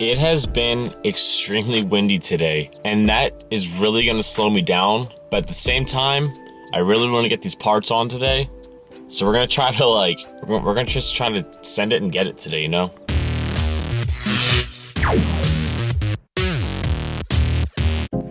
It has been extremely windy today, and that is really gonna slow me down. But at the same time, I really want to get these parts on today. So we're gonna try to we're gonna just try to send it and get it today, you know?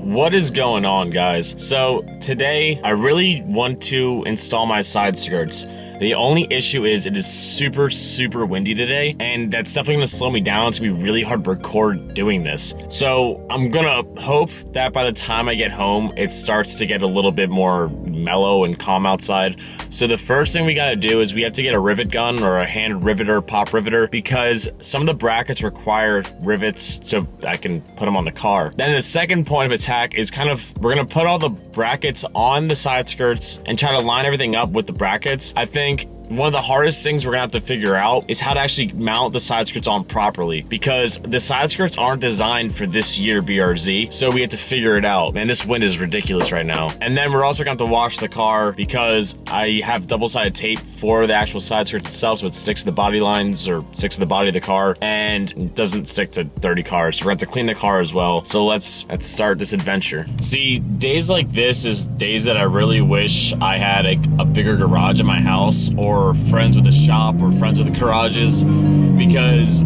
What is going on, guys? So today, I really want to install my side skirts. The only issue is it is super, super windy today, and that's definitely gonna slow me down. It's gonna be really hard to record doing this. So I'm gonna hope that by the time I get home, it starts to get a little bit more mellow and calm outside. So the first thing we gotta do is we have to get a rivet gun or a hand riveter, pop riveter, because some of the brackets require rivets so I can put them on the car. Then the second point of attack is we're gonna put all the brackets on the side skirts and try to line everything up with the brackets. I think one of the hardest things we're gonna have to figure out is how to actually mount the side skirts on properly, because the side skirts aren't designed for this year BRZ, so we have to figure it out. Man, this wind is ridiculous right now. And then we're also gonna have to wash the car because I have double-sided tape for the actual side skirts itself, so it sticks to the body lines or sticks to the body of the car and it doesn't stick to dirty cars. So we're gonna have to clean the car as well. So let's start this adventure. See, days like this is days that I really wish I had a bigger garage in my house, or friends with a shop, or friends with garages, because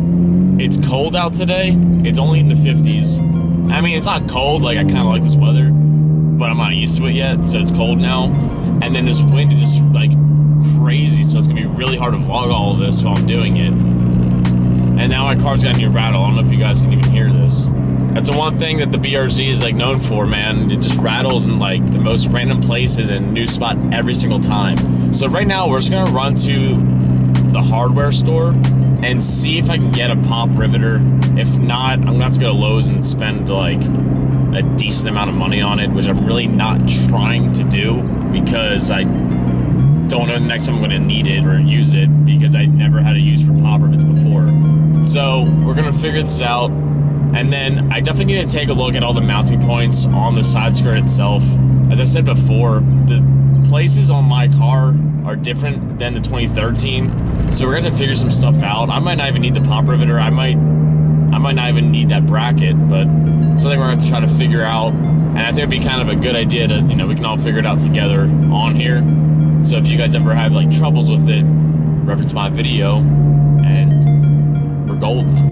it's cold out today. It's only in the 50s. I mean, it's not cold, like I kind of like this weather, but I'm not used to it yet, so it's cold now. And then this wind is just like crazy, so it's gonna be really hard to vlog all of this while I'm doing it. And now my car's got a new rattle. I don't know if you guys can even hear this. That's the one thing that the BRZ is like known for, man. It just rattles in like the most random places and a new spot every single time. So right now we're just gonna run to the hardware store and see if I can get a pop riveter. If not, I'm gonna have to go to Lowe's and spend like a decent amount of money on it, which I'm really not trying to do because I don't know the next time I'm gonna need it or use it, because I never had a use for pop rivets before. So we're gonna figure this out. And then I definitely need to take a look at all the mounting points on the side skirt itself. As I said before, the places on my car are different than the 2013. So we're gonna have to figure some stuff out. I might not even need the pop riveter. I might not even need that bracket, but something we're gonna have to try to figure out. And I think it'd be kind of a good idea to, we can all figure it out together on here. So if you guys ever have like troubles with it, reference my video and we're golden.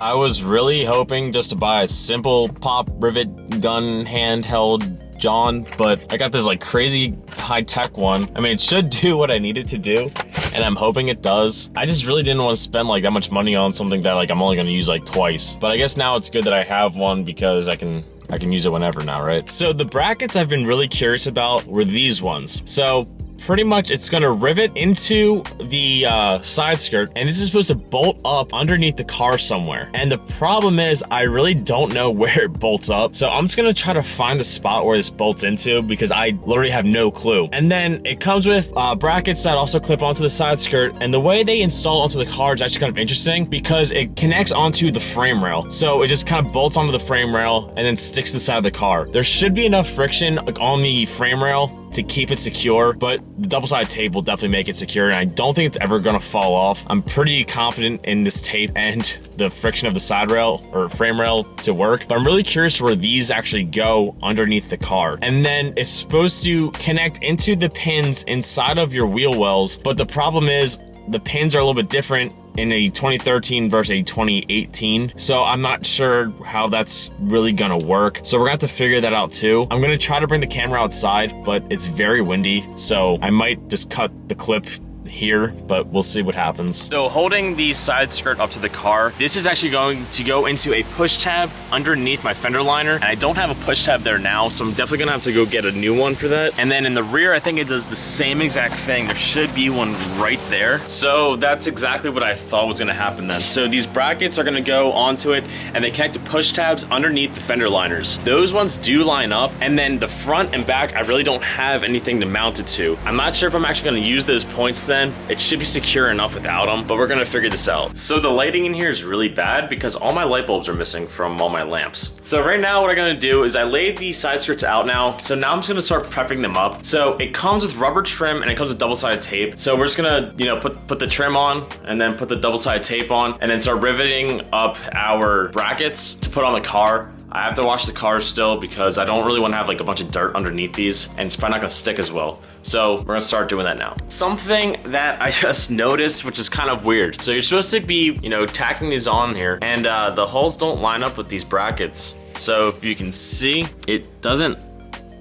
I was really hoping just to buy a simple pop rivet gun handheld John, but I got this like crazy high-tech one. I mean, it should do what I need it to do, and I'm hoping it does. I just really didn't want to spend like that much money on something that like I'm only going to use like twice. But I guess now it's good that I have one because I can use it whenever now, right? So the brackets I've been really curious about were these ones. So pretty much it's gonna rivet into the side skirt, and this is supposed to bolt up underneath the car somewhere. And the problem is I really don't know where it bolts up, so I'm just gonna try to find the spot where this bolts into, because I literally have no clue. And then it comes with brackets that also clip onto the side skirt, and the way they install onto the car is actually kind of interesting because it connects onto the frame rail. So it just kind of bolts onto the frame rail and then sticks to the side of the car. There should be enough friction like on the frame rail to keep it secure, but the double-sided tape will definitely make it secure, and I don't think it's ever gonna fall off. I'm pretty confident in this tape and the friction of the side rail or frame rail to work, but I'm really curious where these actually go underneath the car. And then it's supposed to connect into the pins inside of your wheel wells, but the problem is the pins are a little bit different in a 2013 versus a 2018. So I'm not sure how that's really gonna work. So we're gonna have to figure that out too. I'm gonna try to bring the camera outside, but it's very windy. So I might just cut the clip here, but we'll see what happens. So holding the side skirt up to the car, this is actually going to go into a push tab underneath my fender liner, and I don't have a push tab there now, so I'm definitely gonna have to go get a new one for that. And then in the rear, I think it does the same exact thing. There should be one right there. So that's exactly what I thought was gonna happen then. So these brackets are gonna go onto it and they connect to push tabs underneath the fender liners. Those ones do line up, and then the front and back, I really don't have anything to mount it to. I'm not sure if I'm actually gonna use those points then. It should be secure enough without them, but we're gonna figure this out. So the lighting in here is really bad because all my light bulbs are missing from all my lamps. So right now what I'm gonna do is I laid these side skirts out now. So now I'm just gonna start prepping them up. So it comes with rubber trim and it comes with double-sided tape. So we're just gonna, you know, put the trim on and then put the double-sided tape on and then start riveting up our brackets to put on the car. I have to wash the car still because I don't really want to have like a bunch of dirt underneath these, and it's probably not gonna stick as well. So we're gonna start doing that now. Something that I just noticed, which is kind of weird. So you're supposed to be, you know, tacking these on here, and the holes don't line up with these brackets. So if you can see, it doesn't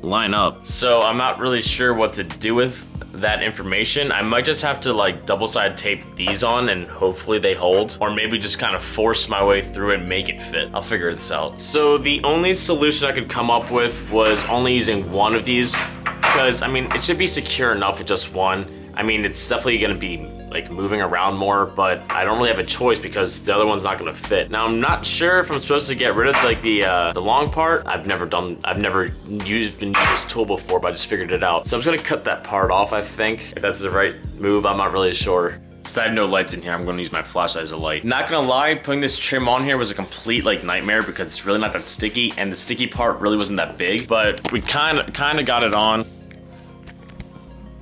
line up. So I'm not really sure what to do with that information. I might just have to like double-sided tape these on and hopefully they hold, or maybe just kind of force my way through it and make it fit. I'll figure this out. So the only solution I could come up with was only using one of these, because I mean it should be secure enough with just one. I mean it's definitely gonna be like moving around more, but I don't really have a choice because the other one's not gonna fit. Now I'm not sure if I'm supposed to get rid of like the long part. I've never used this tool before, but I just figured it out. So I'm just gonna cut that part off, I think. If that's the right move, I'm not really sure. Since I have no lights in here, I'm gonna use my flashlight as a light. Not gonna lie, putting this trim on here was a complete like nightmare because it's really not that sticky, and the sticky part really wasn't that big, but we kind of got it on.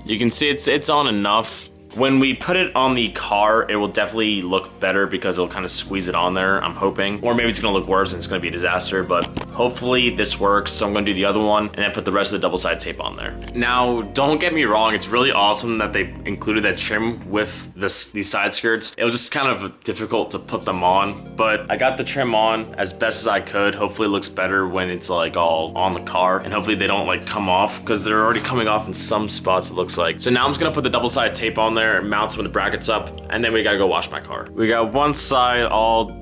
You can see it's on enough. When we put it on the car, it will definitely look better because it'll kind of squeeze it on there, I'm hoping. Or maybe it's gonna look worse and it's gonna be a disaster, but hopefully this works. So I'm gonna do the other one and then put the rest of the double-sided tape on there. Now, don't get me wrong, it's really awesome that they included that trim with these side skirts. It was just kind of difficult to put them on, but I got the trim on as best as I could. Hopefully it looks better when it's like all on the car, and hopefully they don't like come off because they're already coming off in some spots, it looks like. So now I'm just gonna put the double-sided tape on there, mount some of the brackets up, and then we gotta go wash my car. We got one side all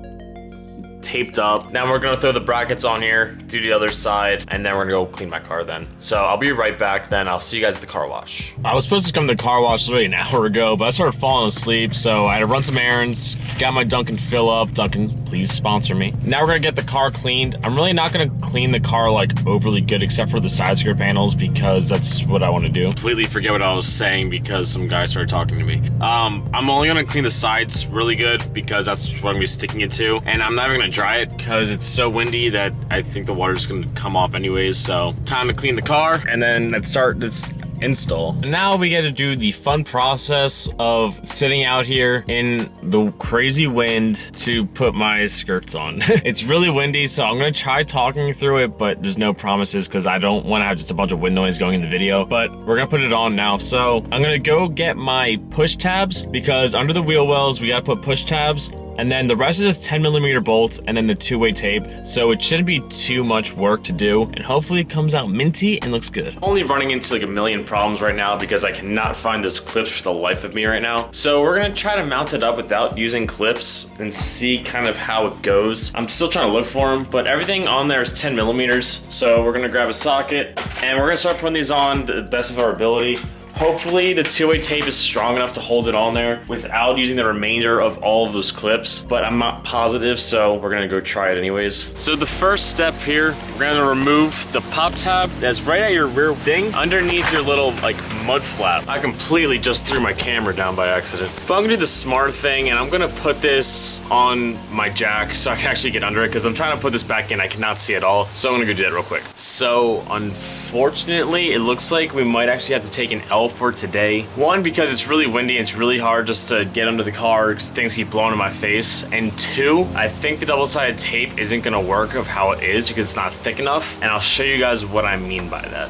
taped up. Now we're gonna throw the brackets on here, do the other side, and then we're gonna go clean my car then. So I'll be right back then. I'll see you guys at the car wash. I was supposed to come to the car wash literally an hour ago, but I started falling asleep, so I had to run some errands, got my Dunkin' fill up. Dunkin', please sponsor me. Now we're gonna get the car cleaned. I'm really not gonna clean the car like overly good except for the side skirt panels because that's what I want to do. Completely forget what I was saying because some guy started talking to me. I'm only gonna clean the sides really good because that's what I'm gonna be sticking it to, and I'm not even gonna dry it because it's so windy that I think the water's gonna come off anyways. So time to clean the car and then let's start this install. And now we get to do the fun process of sitting out here in the crazy wind to put my skirts on. It's really windy, so I'm gonna try talking through it, but there's no promises because I don't want to have just a bunch of wind noise going in the video. But we're gonna put it on now. So I'm gonna go get my push tabs because under the wheel wells we gotta put push tabs, and then the rest is just 10mm bolts and then the two-way tape. So it shouldn't be too much work to do, and hopefully it comes out minty and looks good. Only running into like a million problems right now because I cannot find those clips for the life of me right now. So we're gonna try to mount it up without using clips and see kind of how it goes. I'm still trying to look for them, but everything on there is 10mm. So we're gonna grab a socket and we're gonna start putting these on the best of our ability. Hopefully the two-way tape is strong enough to hold it on there without using the remainder of all of those clips, but I'm not positive, so we're gonna go try it anyways. So the first step here, we're gonna remove the pop tab that's right at your rear thing underneath your little like mud flap. I completely just threw my camera down by accident. But I'm gonna do the smart thing and I'm gonna put this on my jack so I can actually get under it because I'm trying to put this back in, I cannot see it all. So I'm gonna go do that real quick. So unfortunately, it looks like we might actually have to take an L for today. One, because it's really windy and it's really hard just to get under the car because things keep blowing in my face. And two, I think the double-sided tape isn't gonna work of how it is because it's not thick enough. And I'll show you guys what I mean by that.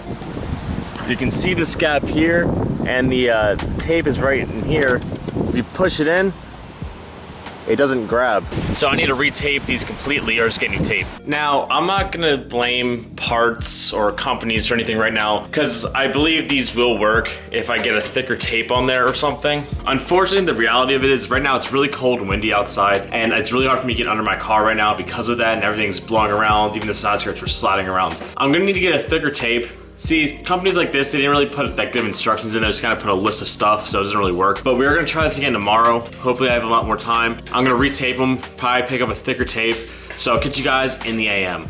You can see this gap here and the tape is right in here. If you push it in, it doesn't grab. So I need to retape these completely or just get new tape. Now, I'm not gonna blame parts or companies or anything right now because I believe these will work if I get a thicker tape on there or something. Unfortunately, the reality of it is right now it's really cold and windy outside and it's really hard for me to get under my car right now because of that, and everything's blowing around, even the side skirts were sliding around. I'm gonna need to get a thicker tape See, companies like this, they didn't really put that good of instructions in there, just kind of put a list of stuff, so it doesn't really work. But we're gonna try this again tomorrow. Hopefully I have a lot more time. I'm gonna retape them, probably pick up a thicker tape. So I'll catch you guys in the AM.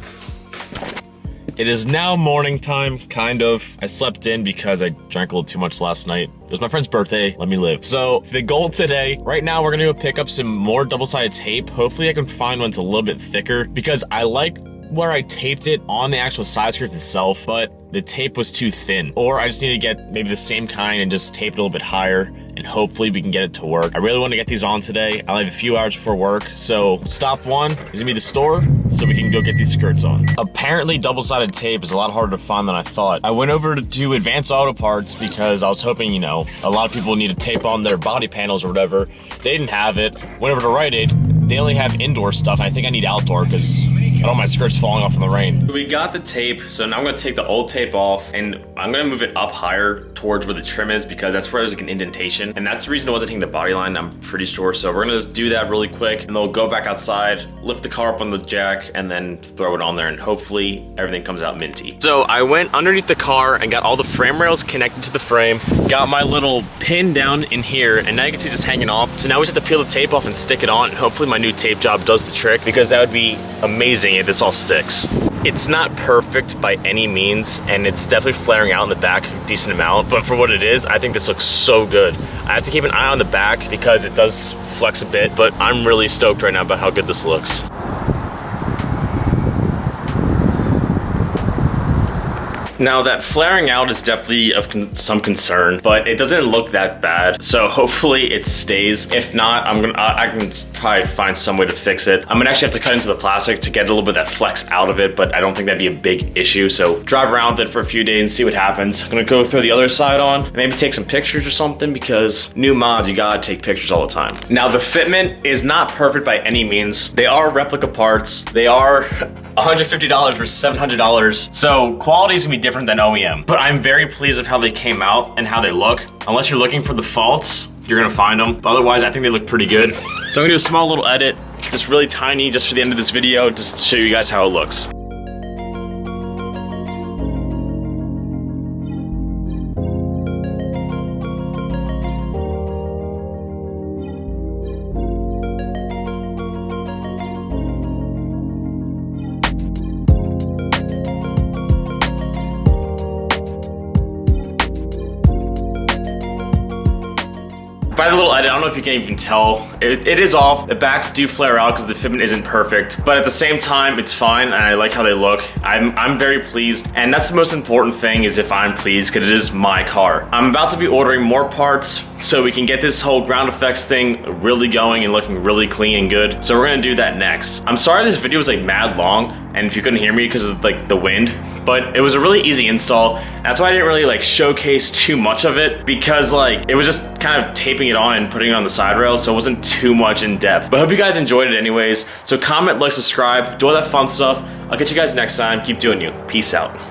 It is now morning time, kind of. I slept in because I drank a little too much last night. It was my friend's birthday, let me live. So the goal today, right now we're gonna go pick up some more double-sided tape. Hopefully I can find one that's a little bit thicker because I like where I taped it on the actual side skirts itself, but the tape was too thin. Or I just need to get maybe the same kind and just tape it a little bit higher, and hopefully we can get it to work. I really want to get these on today. I only have a few hours before work, so stop one is gonna be the store so we can go get these skirts on. Apparently double-sided tape is a lot harder to find than I thought. I went over to Advanced Auto Parts because I was hoping, you know, a lot of people need to tape on their body panels or whatever. They didn't have it. Went over to Rite Aid. They only have indoor stuff, and I think I need outdoor because I don't want my skirts falling off in the rain. So we got the tape, so now I'm gonna take the old tape off and I'm gonna move it up higher towards where the trim is because that's where there's like an indentation. And that's the reason I wasn't taking the body line, I'm pretty sure. So we're gonna just do that really quick and then we'll go back outside, lift the car up on the jack and then throw it on there and hopefully everything comes out minty. So I went underneath the car and got all the frame rails connected to the frame, got my little pin down in here and now you can see it's hanging off. So now we just have to peel the tape off and stick it on and hopefully my new tape job does the trick because that would be amazing if this all sticks. It's not perfect by any means and it's definitely flaring out in the back a decent amount, but for what it is, I think this looks so good. I have to keep an eye on the back because it does flex a bit, but I'm really stoked right now about how good this looks. Now that flaring out is definitely of some concern, but it doesn't look that bad. So hopefully it stays. If not, I can probably find some way to fix it. I'm gonna actually have to cut into the plastic to get a little bit of that flex out of it, but I don't think that'd be a big issue. So drive around with it for a few days and see what happens. I'm gonna go throw the other side on, and maybe take some pictures or something because new mods, you gotta take pictures all the time. Now the fitment is not perfect by any means. They are replica parts. They are $150 versus $700. So quality is gonna be different than OEM, but I'm very pleased with how they came out and how they look. Unless you're looking for the faults, you're gonna find them. But otherwise, I think they look pretty good. So I'm gonna do a small little edit, just really tiny, just for the end of this video, just to show you guys how it looks. By the little edit, I don't know if you can even tell, it is off. The backs do flare out because the fitment isn't perfect, but at the same time, it's fine and I like how they look. I'm very pleased, and that's the most important thing is if I'm pleased because it is my car. I'm about to be ordering more parts so we can get this whole ground effects thing really going and looking really clean and good. So we're gonna do that next. I'm sorry this video was like mad long and if you couldn't hear me because of like the wind, but it was a really easy install. That's why I didn't really like showcase too much of it because like it was just kind of taping it on and putting it on the side rails, so it wasn't too much in depth. But I hope you guys enjoyed it anyways. So comment, like, subscribe, do all that fun stuff. I'll catch you guys next time. Keep doing you. Peace out.